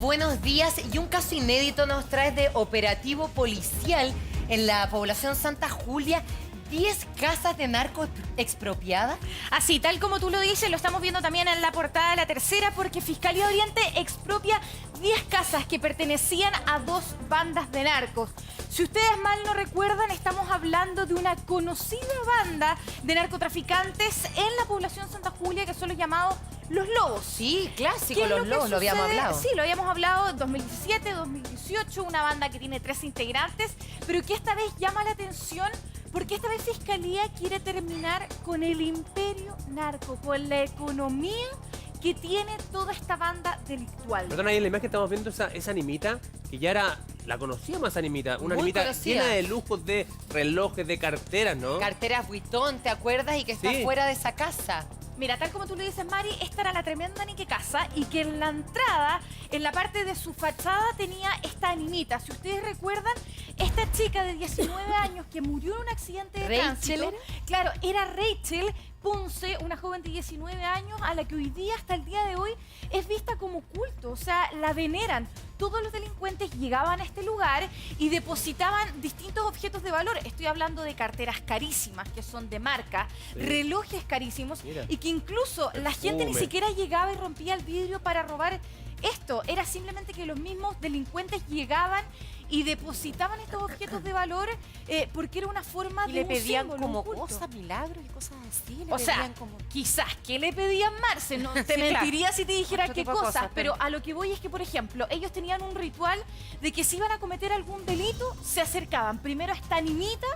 Buenos días, y un caso inédito nos trae de operativo policial en la población Santa Julia. 10 casas de narco expropiadas. Así, tal como tú lo dices, lo estamos viendo también en la portada de La Tercera, porque Fiscalía Oriente expropia 10 casas que pertenecían a 2 bandas de narcos. Si ustedes mal no recuerdan, estamos hablando de una conocida banda de narcotraficantes en la población Santa Julia, que son los llamados Los Lobos. Sí, clásico, ¿Qué es Los Lobos, lo habíamos sucede? hablado. Sí, lo habíamos hablado en 2017, 2018, una banda que tiene 3 integrantes, pero que esta vez llama la atención porque esta vez Fiscalía quiere terminar con el imperio narco, con la economía que tiene toda esta banda delictual. Perdón, ahí en la imagen estamos viendo esa animita, que ya era, la conocía más animita, una Muy animita conocida. llena de lujos, de relojes, de carteras, ¿no? Carteras Vuitton, ¿te acuerdas? Y que está Sí. fuera de esa casa. Mira, tal como tú le dices, Mari, esta era la tremenda Nique Casa, y que en la entrada, en la parte de su fachada, tenía esta animita. Si ustedes recuerdan, esta chica de 19 años que murió en un accidente de ¿Rachel tránsito, era? claro, era Rachel Ponce, una joven de 19 años a la que hoy día, hasta el día de hoy, es vista como culto, o sea, la veneran. Todos los delincuentes llegaban a este lugar y depositaban distintos objetos de valor. Estoy hablando de carteras carísimas, que son de marca, Sí. relojes carísimos, Mira. y que incluso la gente ni Perfume. siquiera llegaba y rompía el vidrio para robar esto. Era simplemente que los mismos delincuentes llegaban y depositaban estos objetos de valor porque era una forma Y de le un pedían símbolo, como un culto. cosas, milagros y cosas así. Le O sea, pedían como... quizás, ¿qué le pedían Marce? No te Sí, mentiría si te dijera Otro qué tipo de cosas, cosas, pero a lo que voy es que, por ejemplo, ellos tenían un ritual de que si iban a cometer algún delito, se acercaban primero a esta animita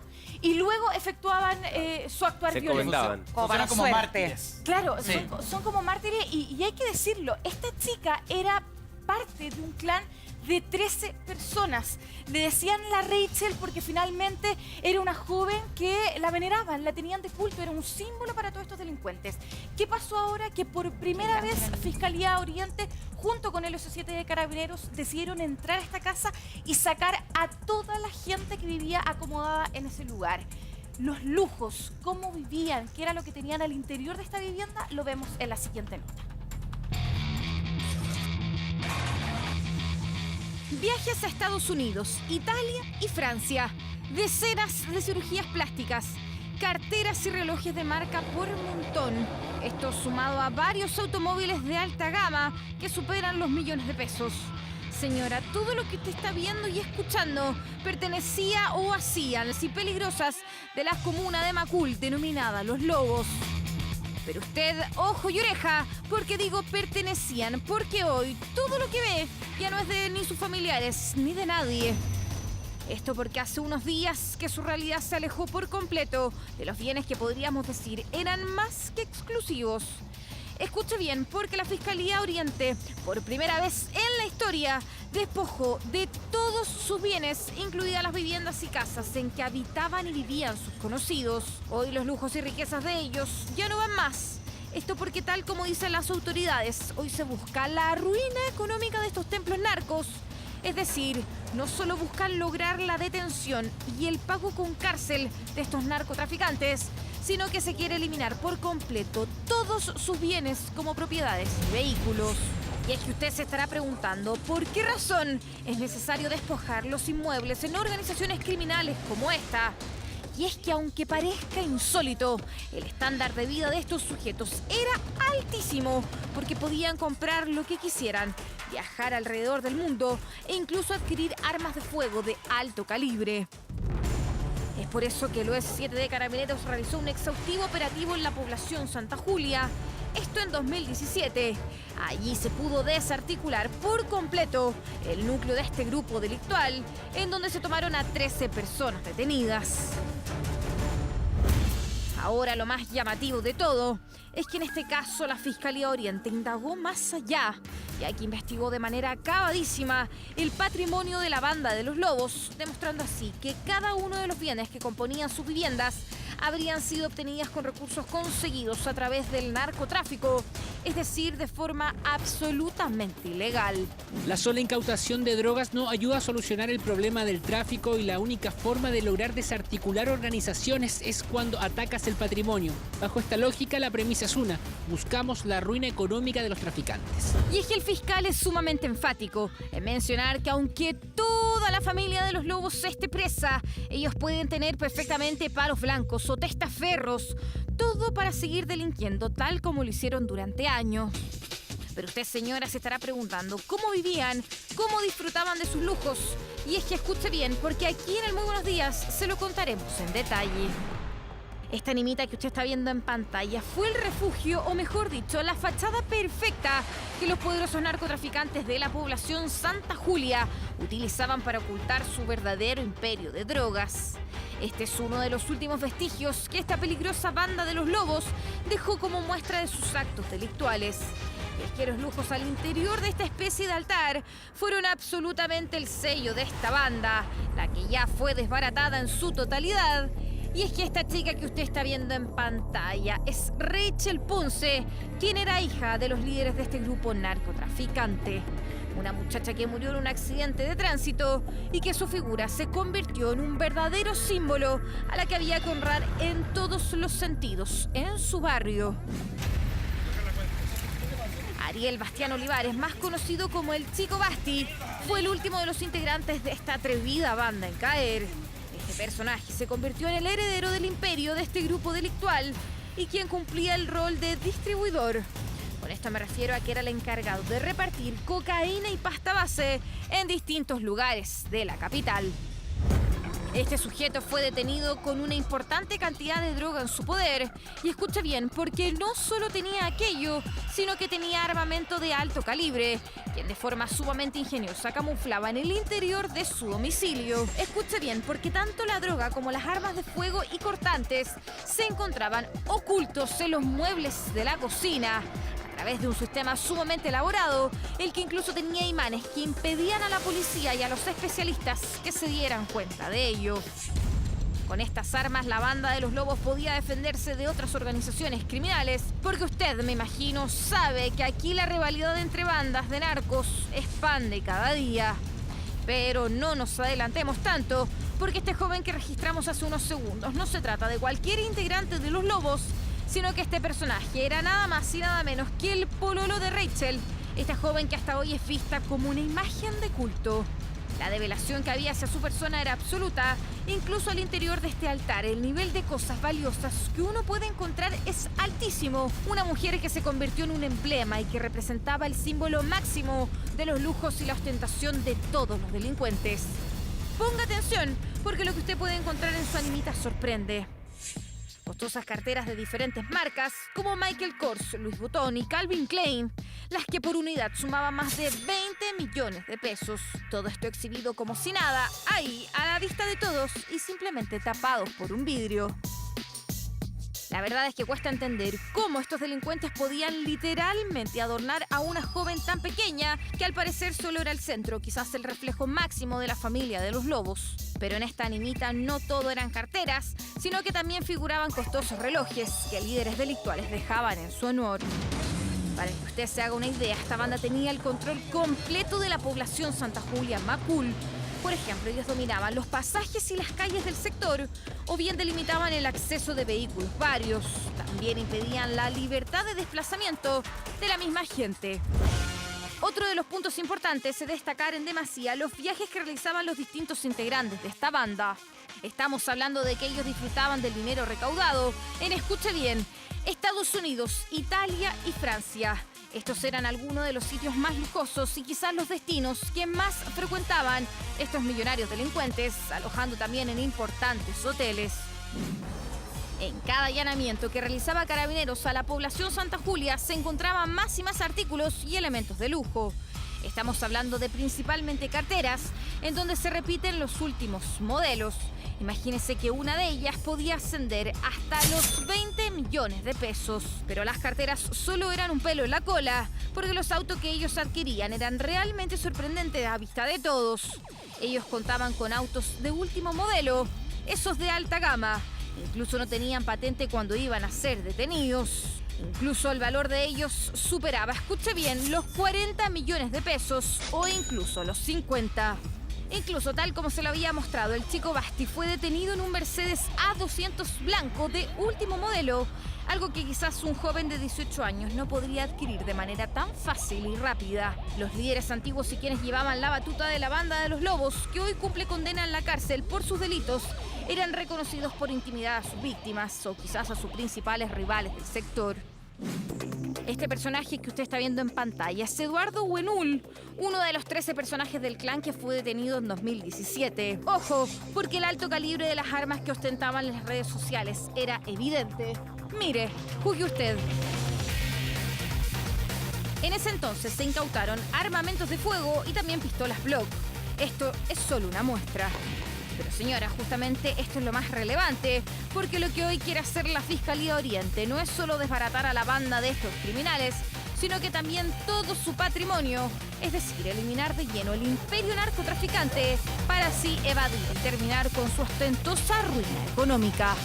y luego efectuaban su actuar Se violento. comentaban. Como para Funcionan como suerte. mártires. Claro, Sí. son como mártires y hay que decirlo, esta chica era parte de un clan de 13 personas. Le decían la Rachel porque finalmente era una joven que la veneraban, la tenían de culto, era un símbolo para todos estos delincuentes. ¿Qué pasó ahora? Que por primera vez Fiscalía Oriente, junto con el OC7 de Carabineros, decidieron entrar a esta casa y sacar a toda la gente que vivía acomodada en ese lugar. Los lujos, cómo vivían, qué era lo que tenían al interior de esta vivienda, lo vemos en la siguiente nota. Viajes a Estados Unidos, Italia y Francia. Decenas de cirugías plásticas. Carteras y relojes de marca por montón. Esto sumado a varios automóviles de alta gama que superan los millones de pesos. Señora, todo lo que usted está viendo y escuchando pertenecía o hacían las y peligrosas de la comuna de Macul, denominada Los Lobos. Pero usted, ojo y oreja, porque digo pertenecían, porque hoy todo lo que ve ya no es de ni sus familiares ni de nadie. Esto porque hace unos días que su realidad se alejó por completo de los bienes que podríamos decir eran más que exclusivos. Escuche bien, porque la Fiscalía Oriente, por primera vez en la historia, despojó de todos sus bienes, incluidas las viviendas y casas en que habitaban y vivían sus conocidos. Hoy los lujos y riquezas de ellos ya no van más. Esto porque, tal como dicen las autoridades, hoy se busca la ruina económica de estos templos narcos. Es decir, no solo buscan lograr la detención y el pago con cárcel de estos narcotraficantes, sino que se quiere eliminar por completo todos sus bienes como propiedades y vehículos. Y es que usted se estará preguntando por qué razón es necesario despojar los inmuebles en organizaciones criminales como esta. Y es que, aunque parezca insólito, el estándar de vida de estos sujetos era altísimo, porque podían comprar lo que quisieran, viajar alrededor del mundo e incluso adquirir armas de fuego de alto calibre. Es por eso que el OS7 de Carabineros realizó un exhaustivo operativo en la población Santa Julia. Esto en 2017. Allí se pudo desarticular por completo el núcleo de este grupo delictual, en donde se tomaron a 13 personas detenidas. Ahora, lo más llamativo de todo es que en este caso la Fiscalía Oriente indagó más allá, ya que investigó de manera acabadísima el patrimonio de la banda de los Lobos, demostrando así que cada uno de los bienes que componían sus viviendas habrían sido obtenidas con recursos conseguidos a través del narcotráfico, es decir, de forma absolutamente ilegal. La sola incautación de drogas no ayuda a solucionar el problema del tráfico y la única forma de lograr desarticular organizaciones es cuando atacas el patrimonio. Bajo esta lógica, la premisa es una: buscamos la ruina económica de los traficantes. Y es que el fiscal es sumamente enfático en mencionar que aunque toda la familia de los Lobos esté presa, ellos pueden tener perfectamente palos blancos o testaferros, todo para seguir delinquiendo tal como lo hicieron durante años. Pero usted, señora, se estará preguntando cómo vivían, cómo disfrutaban de sus lujos. Y es que escuche bien, porque aquí en el Muy Buenos Días se lo contaremos en detalle. Esta animita que usted está viendo en pantalla fue el refugio, o mejor dicho, la fachada perfecta que los poderosos narcotraficantes de la población Santa Julia utilizaban para ocultar su verdadero imperio de drogas. Este es uno de los últimos vestigios que esta peligrosa banda de los Lobos dejó como muestra de sus actos delictuales. Y es que los lujos al interior de esta especie de altar fueron absolutamente el sello de esta banda, la que ya fue desbaratada en su totalidad. Y es que esta chica que usted está viendo en pantalla es Rachel Ponce, quien era hija de los líderes de este grupo narcotraficante. Una muchacha que murió en un accidente de tránsito y que su figura se convirtió en un verdadero símbolo a la que había que honrar en todos los sentidos en su barrio. Ariel Bastián Olivares, más conocido como el Chico Basti, fue el último de los integrantes de esta atrevida banda en caer. Este personaje se convirtió en el heredero del imperio de este grupo delictual y quien cumplía el rol de distribuidor. Con esto me refiero a que era el encargado de repartir cocaína y pasta base en distintos lugares de la capital. Este sujeto fue detenido con una importante cantidad de droga en su poder. Y escucha bien, porque no solo tenía aquello, sino que tenía armamento de alto calibre, quien de forma sumamente ingeniosa camuflaba en el interior de su domicilio. Escucha bien, porque tanto la droga como las armas de fuego y cortantes se encontraban ocultos en los muebles de la cocina, a través de un sistema sumamente elaborado, el que incluso tenía imanes que impedían a la policía y a los especialistas que se dieran cuenta de ello. Con estas armas, la banda de los Lobos podía defenderse de otras organizaciones criminales, porque usted, me imagino, sabe que aquí la rivalidad entre bandas de narcos expande cada día. Pero no nos adelantemos tanto, porque este joven que registramos hace unos segundos no se trata de cualquier integrante de los Lobos, sino que este personaje era nada más y nada menos que el pololo de Rachel, esta joven que hasta hoy es vista como una imagen de culto. La develación que había hacia su persona era absoluta, incluso al interior de este altar el nivel de cosas valiosas que uno puede encontrar es altísimo. Una mujer que se convirtió en un emblema y que representaba el símbolo máximo de los lujos y la ostentación de todos los delincuentes. Ponga atención, porque lo que usted puede encontrar en su animita sorprende. Costosas carteras de diferentes marcas como Michael Kors, Louis Vuitton y Calvin Klein, las que por unidad sumaban más de 20 millones de pesos. Todo esto exhibido como si nada, ahí, a la vista de todos y simplemente tapados por un vidrio. La verdad es que cuesta entender cómo estos delincuentes podían literalmente adornar a una joven tan pequeña que al parecer solo era el centro, quizás el reflejo máximo de la familia de los Lobos. Pero en esta animita no todo eran carteras, sino que también figuraban costosos relojes que líderes delictuales dejaban en su honor. Para que usted se haga una idea, esta banda tenía el control completo de la población Santa Julia Macul. Por ejemplo, ellos dominaban los pasajes y las calles del sector, o bien delimitaban el acceso de vehículos varios. También impedían la libertad de desplazamiento de la misma gente. Otro de los puntos importantes es destacar en demasía los viajes que realizaban los distintos integrantes de esta banda. Estamos hablando de que ellos disfrutaban del dinero recaudado en, escuche bien, Estados Unidos, Italia y Francia. Estos eran algunos de los sitios más lujosos y quizás los destinos que más frecuentaban estos millonarios delincuentes, alojando también en importantes hoteles. En cada allanamiento que realizaba Carabineros a la población Santa Julia se encontraban más y más artículos y elementos de lujo. Estamos hablando de principalmente carteras, en donde se repiten los últimos modelos. Imagínense que una de ellas podía ascender hasta los 20 millones de pesos. Pero las carteras solo eran un pelo en la cola, porque los autos que ellos adquirían eran realmente sorprendentes a vista de todos. Ellos contaban con autos de último modelo, esos de alta gama, Incluso no tenían patente cuando iban a ser detenidos. Incluso el valor de ellos superaba, escuche bien, los 40 millones de pesos o incluso los 50. Incluso tal como se lo había mostrado, el chico Basti fue detenido en un Mercedes A200 blanco de último modelo, algo que quizás un joven de 18 años no podría adquirir de manera tan fácil y rápida. Los líderes antiguos y quienes llevaban la batuta de la banda de los Lobos, que hoy cumple condena en la cárcel por sus delitos, eran reconocidos por intimidar a sus víctimas o quizás a sus principales rivales del sector. Este personaje que usted está viendo en pantalla es Eduardo Buenul, uno de los 13 personajes del clan que fue detenido en 2017. Ojo, porque el alto calibre de las armas que ostentaban en las redes sociales era evidente. Mire, juzgue usted. En ese entonces se incautaron armamentos de fuego y también pistolas Glock. Esto es solo una muestra. Pero señora, justamente esto es lo más relevante, porque lo que hoy quiere hacer la Fiscalía Oriente no es solo desbaratar a la banda de estos criminales, sino que también todo su patrimonio, es decir, eliminar de lleno el imperio narcotraficante para así evadir y terminar con su ostentosa ruina económica.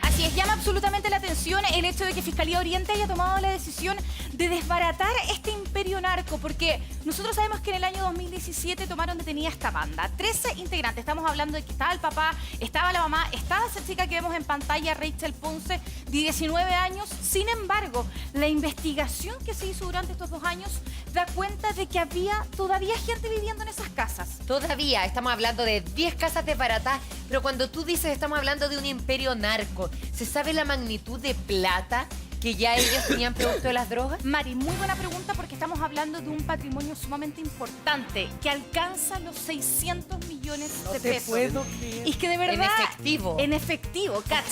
Así es, llama absolutamente la atención el hecho de que Fiscalía Oriente haya tomado la decisión de desbaratar este imperio narco, porque nosotros sabemos que en el año 2017 tomaron detenida esta banda. 13 integrantes, estamos hablando de que estaba el papá, estaba la mamá, estaba esa chica que vemos en pantalla, Rachel Ponce, de 19 años. Sin embargo, la investigación que se hizo durante estos 2 años da cuenta de que había todavía gente viviendo en esas casas. Todavía estamos hablando de 10 casas desbaratadas, pero cuando tú dices estamos hablando de un imperio narco, ¿se sabe la magnitud de plata que ya ellos tenían producto de las drogas? Mari, muy buena pregunta, porque estamos hablando de un patrimonio sumamente importante que alcanza los 600 millones de pesos. No te puedo creer. Y es que de verdad... En efectivo. En efectivo, Cach.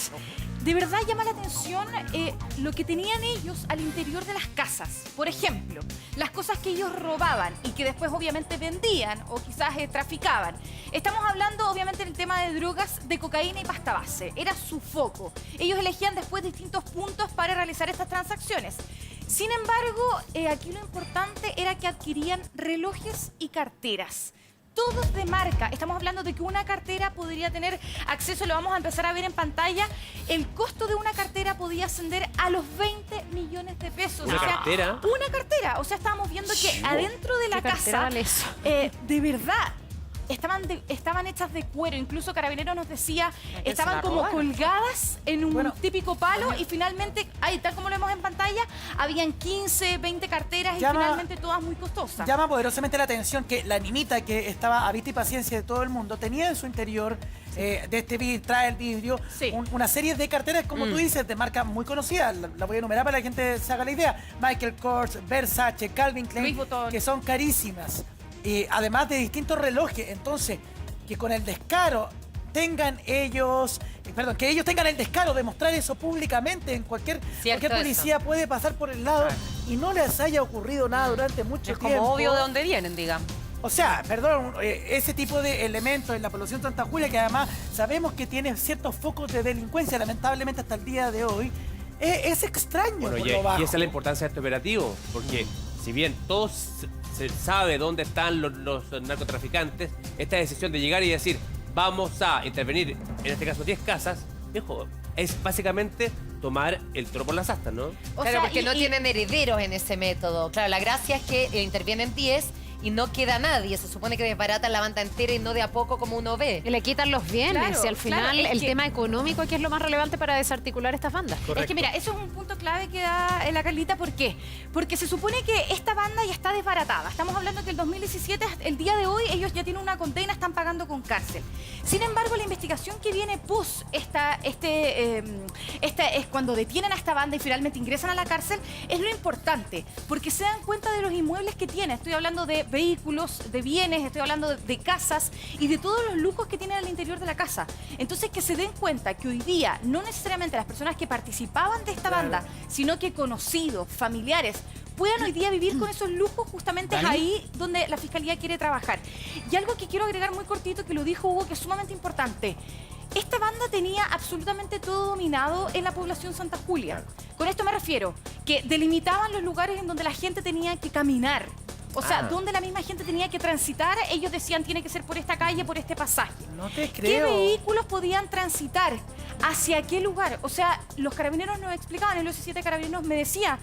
De verdad llama la atención lo que tenían ellos al interior de las casas. Por ejemplo, las cosas que ellos robaban y que después obviamente vendían o quizás traficaban. Estamos hablando obviamente del tema de drogas, de cocaína y pasta base. Era su foco. Ellos elegían después distintos puntos para realizar estas transacciones. Sin embargo, aquí lo importante era que adquirían relojes y carteras. Todos de marca. Estamos hablando de que una cartera podría tener acceso, lo vamos a empezar a ver en pantalla, el costo de una cartera podía ascender a los 20 millones de pesos. ¿Una cartera? Una cartera. O sea, estábamos viendo que adentro de la casa, de verdad, estaban hechas de cuero. Incluso Carabineros nos decía, estaban como colgadas en un típico palo y finalmente, tal como lo vemos en pantalla, habían 15, 20 carteras y finalmente todas muy costosas. Llama poderosamente la atención que la nimita que estaba a vista y paciencia de todo el mundo tenía en su interior de este vidrio, trae el vidrio, una serie de carteras, como tú dices, de marca muy conocida. La voy a enumerar para que la gente se haga la idea. Michael Kors, Versace, Calvin Klein, que son carísimas. Además de distintos relojes. Entonces, que con el descaro tengan ellos, que ellos tengan el descaro de mostrar eso públicamente en cualquier policía puede pasar por el lado y no les haya ocurrido nada durante mucho tiempo. Es como obvio de dónde vienen, digamos. O sea, perdón, ese tipo de elementos en la población de Santa Julia, que además sabemos que tiene ciertos focos de delincuencia, lamentablemente hasta el día de hoy, es extraño. Bueno, y esa es la importancia de este operativo, porque si bien todos se sabe dónde están los narcotraficantes, esta decisión de llegar y decir, vamos a intervenir, en este caso 10 casas, viejo, es básicamente tomar el toro por las astas, ¿no? Claro, porque no tienen herederos en ese método. Claro, la gracia es que intervienen 10 y no queda nadie. Se supone que desbaratan la banda entera y no de a poco como uno ve. Y le quitan los bienes Claro, y al final claro, el tema económico que es lo más relevante para desarticular estas bandas. Correcto. Es que mira, eso es un punto clave que da la Carlita. ¿Por qué? Porque se supone que esta banda ya está desbaratada. Estamos hablando que el 2017, el día de hoy, ellos ya tienen una condena, están pagando con cárcel. Sin embargo, la investigación que viene post es cuando detienen a esta banda y finalmente ingresan a la cárcel, es lo importante, porque se dan cuenta de los inmuebles que tienen. Estoy hablando de vehículos, de bienes, estoy hablando de casas y de todos los lujos que tienen al interior de la casa. Entonces, que se den cuenta que hoy día no necesariamente las personas que participaban de esta banda, sino que conocidos, familiares, puedan hoy día vivir con esos lujos, justamente es ahí donde la Fiscalía quiere trabajar. Y algo que quiero agregar muy cortito, que lo dijo Hugo, que es sumamente importante. Esta banda tenía absolutamente todo dominado en la población Santa Julia. Con esto me refiero, que delimitaban los lugares en donde la gente tenía que caminar. O sea, donde la misma gente tenía que transitar, ellos decían, tiene que ser por esta calle, por este pasaje. No te ¿Qué creo. vehículos podían transitar? ¿Hacia qué lugar? O sea, los carabineros nos explicaban, el OS7 Carabineros me decía,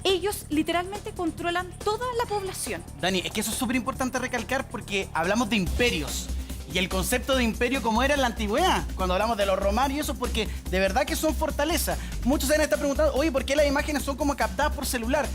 ellos literalmente controlan toda la población. Dani, es que eso es súper importante recalcar porque hablamos de imperios. Y el concepto de imperio como era en la antigüedad, cuando hablamos de los romanos y eso, porque de verdad que son fortalezas. Muchos se han estado preguntando, oye, ¿por qué las imágenes son como captadas por celular?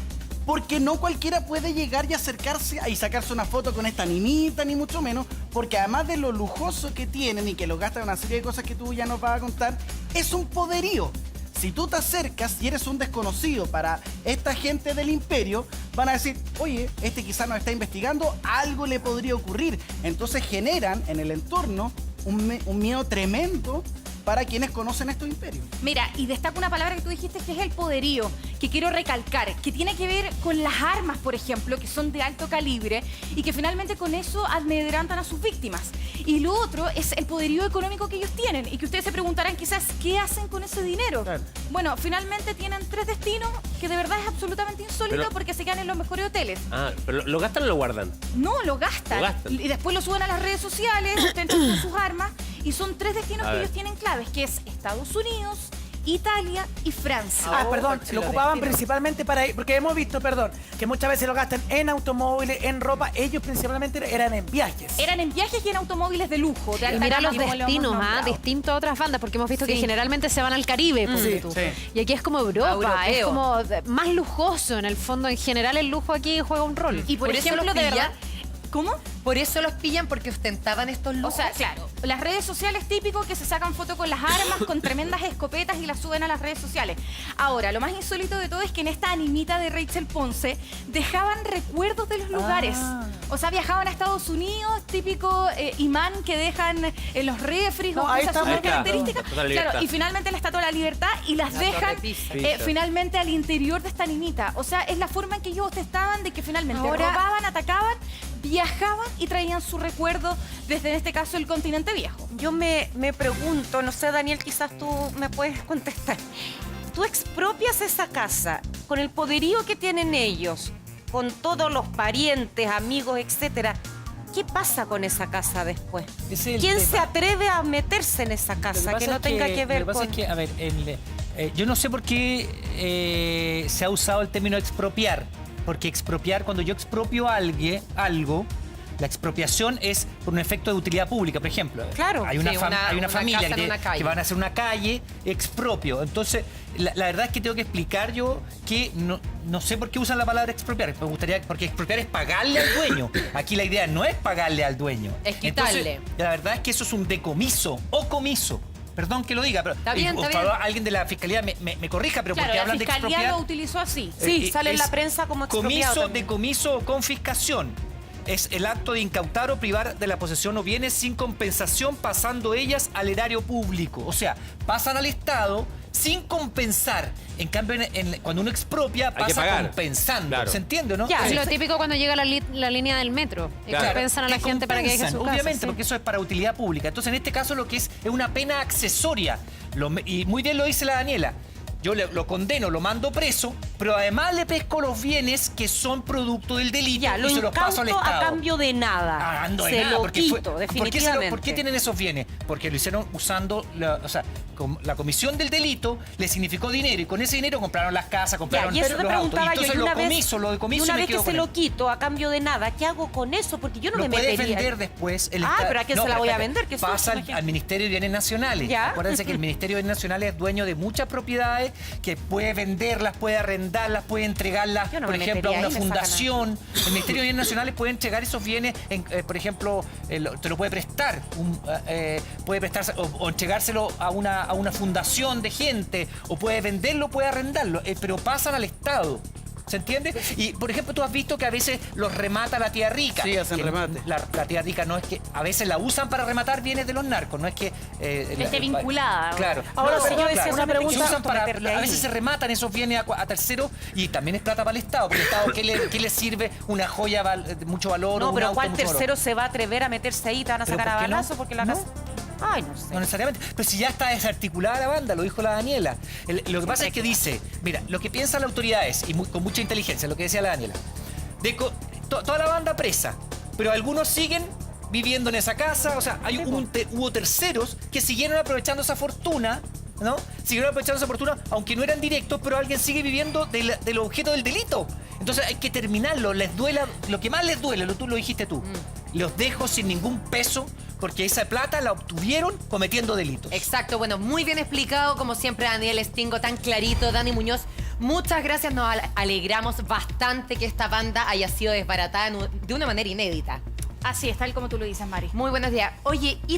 Porque no cualquiera puede llegar y acercarse y sacarse una foto con esta niñita, ni mucho menos, porque además de lo lujoso que tienen y que lo gastan en una serie de cosas que tú ya nos vas a contar, es un poderío. Si tú te acercas y eres un desconocido para esta gente del imperio, van a decir, oye, este quizás nos está investigando, algo le podría ocurrir. Entonces generan en el entorno un miedo tremendo para quienes conocen estos imperios. Mira, y destaco una palabra que tú dijiste que es el poderío, que quiero recalcar, que tiene que ver con las armas, por ejemplo, que son de alto calibre y que finalmente con eso amedrentan a sus víctimas. Y lo otro es el poderío económico que ellos tienen y que ustedes se preguntarán quizás qué hacen con ese dinero. Claro. Bueno, finalmente tienen 3 destinos que de verdad es absolutamente insólito Pero- porque se quedan en los mejores hoteles. Ah, ¿pero lo gastan o lo guardan? No, lo gastan. Lo gastan. Y después lo suben a las redes sociales, ostentan con sus armas. Y son 3 destinos A que ver. ellos tienen claves, que es Estados Unidos, Italia y Francia. Perdón, porque lo lo ocupaban destino. principalmente para ir, porque hemos visto, perdón, que muchas veces lo gastan en automóviles, en ropa, ellos principalmente eran en viajes. Eran en viajes y en automóviles de lujo. De Y alta mira gama, los como lo hemos destinos, nombrado. distinto a otras bandas, porque hemos visto que Sí. generalmente se van al Caribe, ponte tú. sí. Y aquí es como Europa, es Europeo. como más lujoso en el fondo. En general el lujo aquí juega un rol. Y por Por eso ejemplo, los de pilla. verdad... ¿Cómo? Por eso los pillan, porque ostentaban estos O lujos. sea, claro, las redes sociales típico que se sacan fotos con las armas, con tremendas escopetas y las suben a las redes sociales. Ahora, lo más insólito de todo es que en esta animita de Rachel Ponce dejaban recuerdos de los lugares. O sea, viajaban a Estados Unidos, típico imán que dejan en los refris No, o ahí cosas está, súper ahí está. características. La Estatua de la Claro, Libertad. y finalmente la Estatua de la Libertad y las La dejan Torre Pisa. finalmente al interior de esta animita. O sea, es la forma en que ellos testaban de que finalmente Ahora- robaban, atacaban, viajaban y traían su recuerdo desde, en este caso, el continente viejo. Yo me pregunto, no sé, Daniel, quizás tú me puedes contestar. Tú expropias esa casa con el poderío que tienen ellos, con todos los parientes, amigos, etcétera. ¿Qué pasa con esa casa después? Ese es el ¿Quién tema. se atreve a meterse en esa casa que no tenga que ver Lo que pasa con...? es que, a ver, yo no sé por qué se ha usado el término expropiar. Porque expropiar, cuando yo expropio a alguien, algo, la expropiación es por un efecto de utilidad pública, por ejemplo. Claro. Hay una, Sí, hay una una familia casa en que, una calle. que van a hacer una calle, expropio. Entonces, la verdad es que tengo que explicar yo que no sé por qué usan la palabra expropiar. Me gustaría, porque expropiar es pagarle al dueño. Aquí la idea no es pagarle al dueño. Es quitarle. Entonces, la verdad es que eso es un decomiso o comiso. Perdón que lo diga, pero Está bien, por está favor, bien. alguien de la fiscalía me corrija, pero Claro, porque la hablan de fiscalía expropiar. lo utilizó así. Sí, sale en es la prensa como expropiado comiso, también. decomiso o confiscación. Es el acto de incautar o privar de la posesión o bienes sin compensación, pasando ellas al erario público. O sea, pasan al Estado sin compensar. En cambio, cuando uno expropia, Hay que pasa pagar. compensando. Claro. ¿Se entiende, no? Es Sí. lo típico cuando llega la línea del metro. Y Claro. compensan a la Que gente para que deje compensan, su casa. obviamente, sí. porque eso es para utilidad pública. Entonces, en este caso, lo que es una pena accesoria. Y muy bien lo dice la Daniela. Yo lo condeno, lo mando preso, pero además le pesco los bienes que son producto del delito Ya, lo y se los paso al incauto Estado. a cambio de nada. Pagando de Se nada, lo porque quito, ¿por definitivamente. ¿por qué tienen esos bienes? Porque lo hicieron usando, la comisión del delito le significó dinero y con ese dinero compraron las casas, Ya, compraron y eso los te autos. preguntaba yo, Entonces y una lo decomiso y una y me vez que quedo se con lo él. quito a cambio de nada, ¿qué hago con eso? Porque yo no Lo me puedes metería. vender después. Pero ¿a quién se la voy a espérate, vender? Que eso pasa es un ejemplo. al Ministerio de Bienes Nacionales. Ya. Acuérdense que el Ministerio de Bienes Nacionales es dueño de muchas propiedades que puede venderlas, puede arrendarlas, puede entregarlas, Yo no por me ejemplo, a metería una ahí, me sacan fundación. El Ministerio de Bienes Nacionales puede entregar esos bienes, por ejemplo, te lo puede prestar, puede prestarse o entregárselo a una fundación de gente, o puede venderlo, puede arrendarlo, pero pasan al Estado. ¿Se entiende? Y, por ejemplo, tú has visto que a veces los remata la tía rica. Sí, hacen Que remate. La tía rica no es que... A veces la usan para rematar bienes de los narcos, no es que... Esté vinculada. Claro. Ahora, No, perdón, yo decía una pregunta. Se usan para, meterle ahí. a veces se rematan esos bienes a terceros y también es plata para el Estado. Porque el Estado, ¿qué le sirve una joya de mucho valor o No, un pero auto ¿cuál de mucho valor? tercero se va a atrever a meterse ahí y te van a ¿Pero sacar a por qué no? balazo? Porque la No. casa... Ay, no sé. No necesariamente. Pero si ya está desarticulada la banda, lo dijo la Daniela. Lo que pasa es que dice, mira, lo que piensa la autoridad es, y con mucha inteligencia, lo que decía la Daniela, toda la banda presa, pero algunos siguen viviendo en esa casa. O sea, hubo terceros que siguieron aprovechando esa fortuna, ¿no? Siguieron aprovechando esa fortuna, aunque no eran directos, pero alguien sigue viviendo del objeto del delito. Entonces hay que terminarlo. Les duela, lo que más les duele, tú lo dijiste tú. Los dejo sin ningún peso porque esa plata la obtuvieron cometiendo delitos. Exacto, bueno, muy bien explicado, como siempre, Daniel Stingo, tan clarito. Dani Muñoz, muchas gracias. Nos alegramos bastante que esta banda haya sido desbaratada de una manera inédita. Así es, tal como tú lo dices, Mari. Muy buenos días. Oye, y